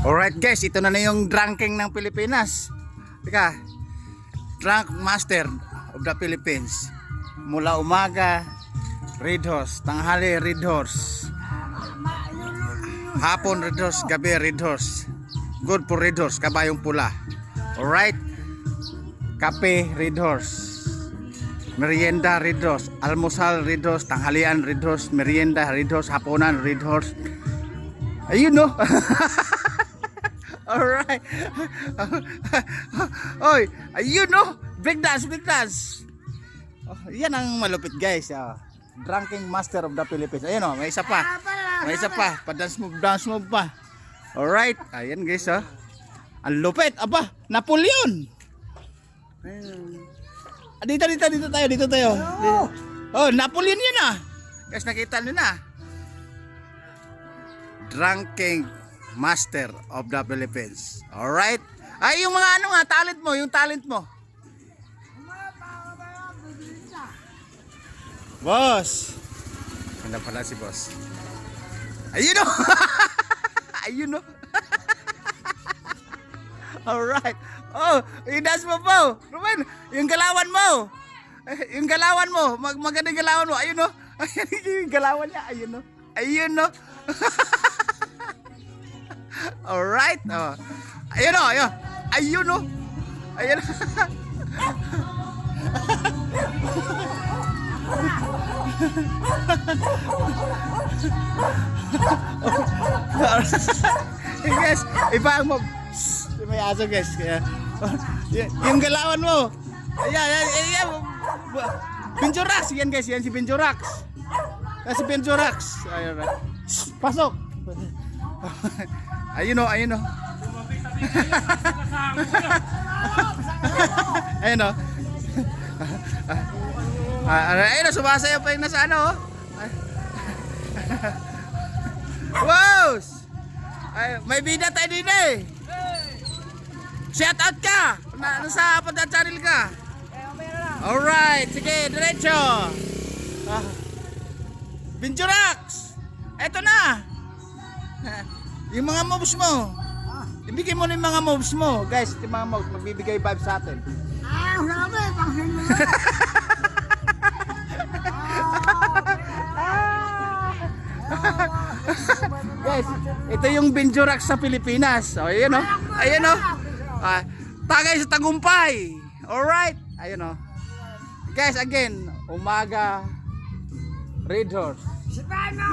Alright guys, ito na yung ranking ng Pilipinas. Teka, Drunk Master of the Philippines. Mula umaga, Red Horse. Tanghali, Red Horse. Hapon, Red Horse. Gabi, Red Horse. Good for Red Horse, kabayong pula. Alright. Kape, Red Horse. Merienda, Red Horse. Almusal, Red Horse. Tanghalian, Red Horse. Merienda, Red Horse. Haponan, Red Horse. Ayun no. Alright. Oy, ayun no. Big dance, big dance. Oh, yan ang malupit guys. Drinking Master of the Philippines. Ayun oh, may isa pa. May isa pa. Pa-dance move pa. Alright. Ayan guys oh. Ang lupit. Aba, Napoleon. Dito tayo, dito tayo. Oh, Napoleon yan ah. Guys, nakita nyo na. Drinking Master of the Philippines. Alright. Ay, yung mga ano nga, talent mo, yung talent mo. Boss. Ano pala si boss? Ayun o. Ayun o. Alright. Oh, i-dance mo po. Ruben, yung galawan mo. Yung galawan mo. Magandang galawan mo. Ayun o. Yung galawan niya. Ayun o. Ayun o. Alright. Oh. Ayun o. Ayun. Ayun o. Ayun o. Hey guys, iba ang mo. May aso guys. Yung galawan mo. Ayan. Pinchurax. Yan guys, yan si Pinchurax. Yan si Pinchurax. Ayun. Pasok. Ayun o, ayun o. Ayun o. Ayun o, sumasayaw pa yung nasa ano o. Wow! Ay, may bida tayo din eh. Shout out ka. Nasa Padang Channel ka. Alright, sige, diretso. Pinchurax. Eto na. Yung mga moves mo. Ibigay mo na yung mga moves mo. Guys, yung mga moves, magbibigay vibes sa atin. Grabe, pangsin mo. Guys, ito yung Pinchurax sa Pilipinas. O, ayan o. Ayan o. Tagay sa tagumpay. Alright. Ayan o. Guys, again, umaga, Red Horse.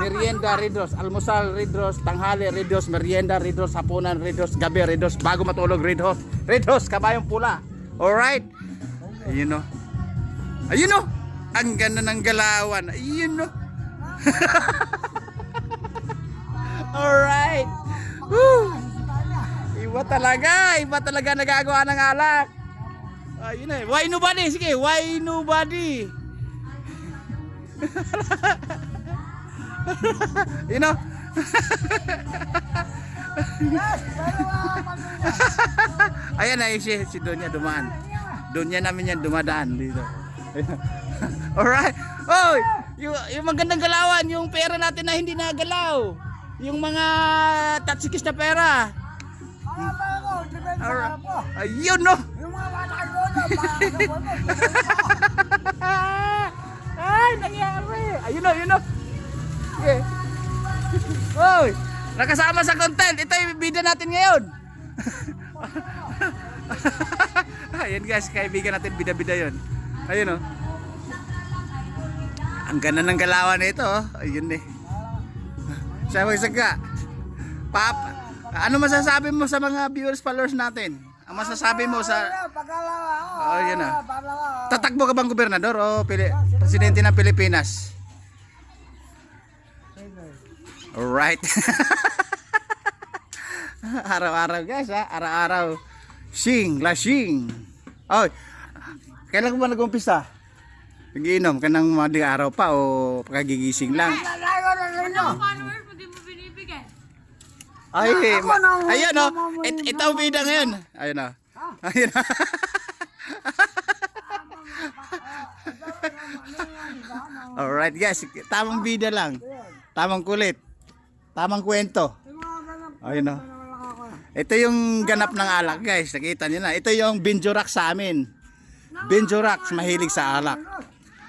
Merienda, Red Horse. Almusal, Red Horse. Tanghali, Red Horse. Merienda, Red Horse. Hapunan, Red Horse. Gabi, Red Horse. Bago matulog, Red Horse. Red Horse, kabayong pula. Alright. Ayun o. Ayun o. Ang ganda ng galawan. Ayun o. Alright. Woo. Iba talaga nagagawa ng alak. Ayun eh. Why nobody? Sige, why nobody? You know? Ayan na si Donya dumaan. Donya namin yan dumadaan dito. Alright. Oh, yung magandang galawan, yung pera natin na hindi nagalaw. Yung mga tatsikis na pera. Ayun no. Yung mga bata ko na Ay, nangyari. Ayun no, yun no. Okay. Oy, nakasama sa content. Ito yung video natin ngayon. Ayun guys, kaibigan natin bida-bida yun. Ayun no. Ang ganda ng galawan nito, oh. Ayun eh. Siya magsaga. Papa, ano masasabi mo sa mga viewers, followers natin? Ang masasabi mo sa... Oh, yun ah. Tatakbo ka bang gobernador o presidente ng Pilipinas? Alright. Araw-araw guys ha. Araw-araw. Lasing. Oh, kailan ko ba nag-umpisa? Nag-iinom ka ng madaling araw pa o pagkagigising lang? Ay, ayun o. Ito ang bida ngayon. Ayun o. Ayun o. Alright guys, tamang bida lang. Tamang kulit. Tamang kwento. Ayun o. Ito yung ganap ng alak, guys. Nakita niyo na. Ito yung Benjorax sa amin. Benjorax, mahilig sa alak.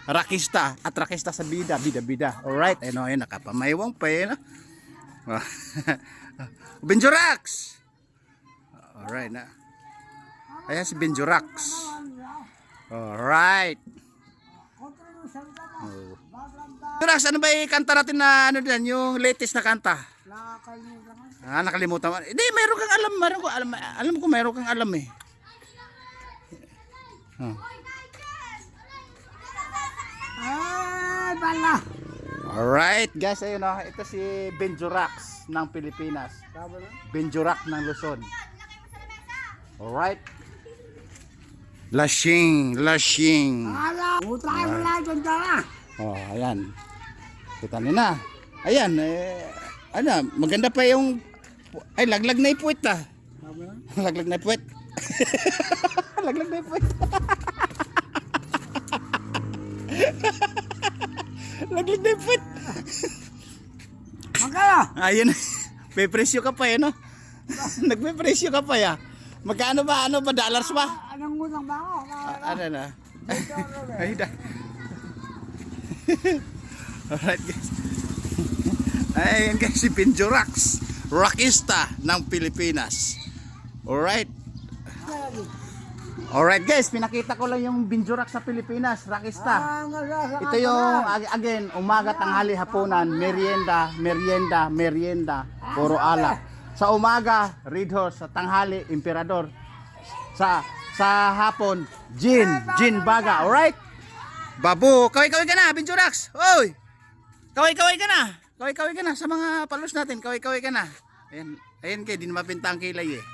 Rakista at rakista sa bida, bida. Alright, ayun, ayun, nakapamaywang pa yun. Benjorax! Alright na. Ayan si Benjorax. Alright. Oh. Benjorax, ano ba yung kanta natin na ano dyan? Yung latest na kanta? Nakalimutan mo. Hindi, meron kang alam. Alam ko meron kang alam eh. Ay, bala. Alright guys, ayun o. Ito si Benjorax ng Pilipinas. Benjorax ng Luzon. Alright. Lashing. Ala, utay mo lang dyan dyan. Oh, ayan. Kita niyo na. Ayan, ano, maganda pa yung ay laglag na ipuwit ah. Laglag na ipuwit. Laglag na ipuwit. Laglag na ipuwit. Magkano? Ayun. May presyo ka pa eh, no? Nagme-presyo ka pa ya. Magkano ba? Ano ba? Dollars ba? Anong utang ba ako? Ano na? Ay, alright guys. Ayan guys, si Benjorax, rockista ng Pilipinas. Alright. Alright guys, pinakita ko lang yung Benjorax sa Pilipinas, rockista. Ito yung, again, umaga, tanghali, hapunan, merienda, puro alak. Sa umaga, Red Horse, sa tanghali, Emperador. Sa hapon, gin baga, alright? Babu, kaway-kaway ka na, Benjorax. Oy! Kaway-kaway ka na. Kaway-kaway ka na sa mga palos natin. Kaway-kaway ka na. Ayan, ayan kayo, di na mapinta ang kilay eh.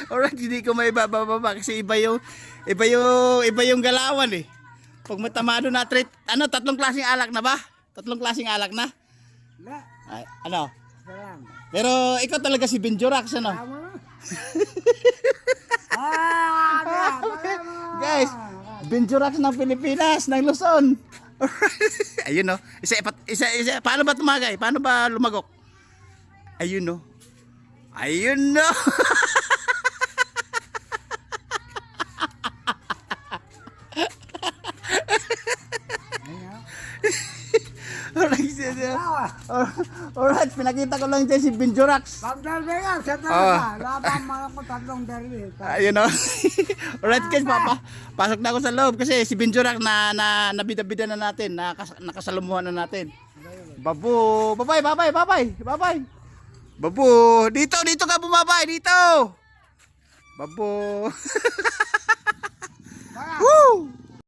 Alright, hindi ko may bababa kasi iba yung galawan eh. Pag matamado na treat, ano, tatlong klaseng alak na ba? Tatlong klaseng alak na? Ay, ano? Pero ikaw talaga si Benjorax, ano? Guys, Benjorax ng Pilipinas, ng Luzon. Ayun no. Isa, paano ba tumagay? Paano ba lumagok? Ayun no. Ayun no. Alright, pinakita ko lang dyan si Benjorax. Pagdalbega, sa talaga. Labang mga ko tatlong derby. Ayun o. Alright guys, pasok na ako sa loob kasi si Benjorax na nabida-bida na natin, nakasalumuhan na natin. Babu, babay. Babu, dito ka bumabay, dito. Babu.